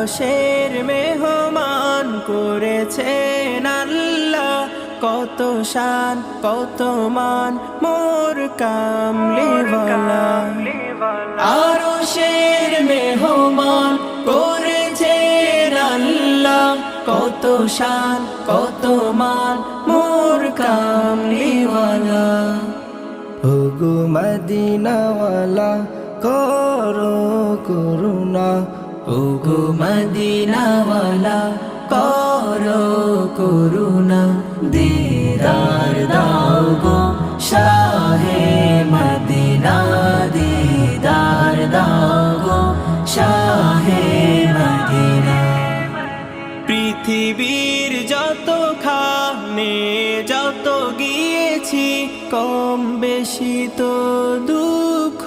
আরশের মেহমান করেছেন আল্লাহ, কত শান কত মান মোর কামলিওয়ালা। আরশের মেহমান করেছেন আল্লাহ, কত শান কত মান মোর কামলিওয়ালা। ওগো মদিনাওয়ালা করো করুণা, ওগো মদিনাওয়ালা করো করুণা। দিদার দাও গো শাহে মদিনা, দিদার দাও গো শাহে মদিনা। পৃথিবীর যত খানে যত গিয়েছি, কম বেশি তো দুঃখ